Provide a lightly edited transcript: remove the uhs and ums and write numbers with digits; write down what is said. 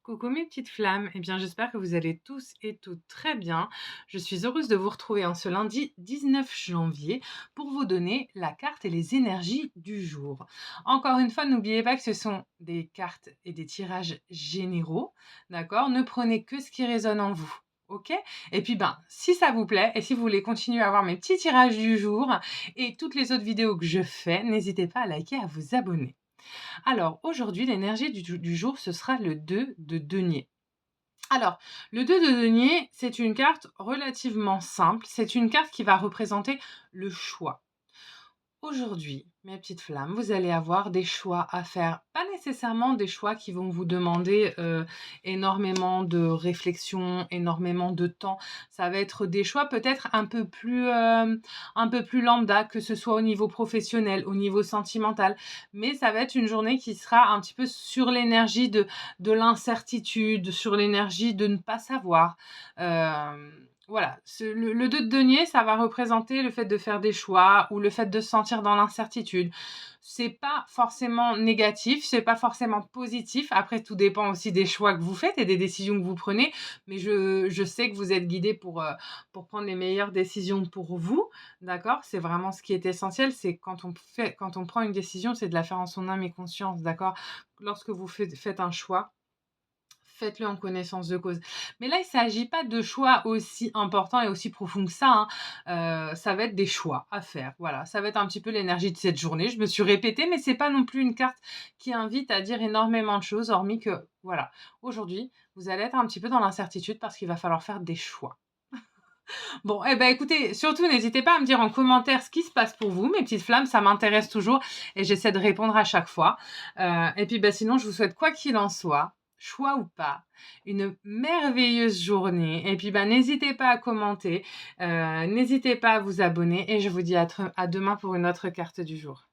Coucou mes petites flammes, j'espère que vous allez tous et toutes très bien. Je suis heureuse de vous retrouver en ce lundi 19 janvier pour vous donner la carte et les énergies du jour. Encore une fois, n'oubliez pas que ce sont des cartes et des tirages généraux, d'accord? Ne prenez que ce qui résonne en vous. Ok? Et puis si ça vous plaît et si vous voulez continuer à voir mes petits tirages du jour et toutes les autres vidéos que je fais, n'hésitez pas à liker, à vous abonner. Alors, aujourd'hui, l'énergie du jour, ce sera le 2 de denier. Alors, le 2 de denier, c'est une carte relativement simple. C'est une carte qui va représenter le choix. Aujourd'hui, mes petites flammes, vous allez avoir des choix à faire. Pas nécessairement des choix qui vont vous demander énormément de réflexion, énormément de temps. Ça va être des choix peut-être un peu plus lambda, que ce soit au niveau professionnel, au niveau sentimental. Mais ça va être une journée qui sera un petit peu sur l'énergie de l'incertitude, sur l'énergie de ne pas savoir. Voilà, le 2 de denier, ça va représenter le fait de faire des choix ou le fait de se sentir dans l'incertitude. C'est pas forcément négatif, c'est pas forcément positif. Après, tout dépend aussi des choix que vous faites et des décisions que vous prenez. Mais je sais que vous êtes guidés pour prendre les meilleures décisions pour vous, d'accord? C'est vraiment ce qui est essentiel, c'est quand on prend une décision, c'est de la faire en son âme et conscience, d'accord? Lorsque vous faites un choix, faites-le en connaissance de cause. Mais là, il s'agit pas de choix aussi importants et aussi profonds que ça, hein. Ça va être des choix à faire. Voilà, ça va être un petit peu l'énergie de cette journée. Je me suis répétée, mais c'est pas non plus une carte qui invite à dire énormément de choses, hormis que, voilà, aujourd'hui, vous allez être un petit peu dans l'incertitude parce qu'il va falloir faire des choix. Bon, écoutez, surtout n'hésitez pas à me dire en commentaire ce qui se passe pour vous, mes petites flammes, ça m'intéresse toujours et j'essaie de répondre à chaque fois. Et puis, sinon, je vous souhaite quoi qu'il en soit, choix ou pas, une merveilleuse journée. Et puis, n'hésitez pas à commenter, n'hésitez pas à vous abonner et je vous dis à demain pour une autre carte du jour.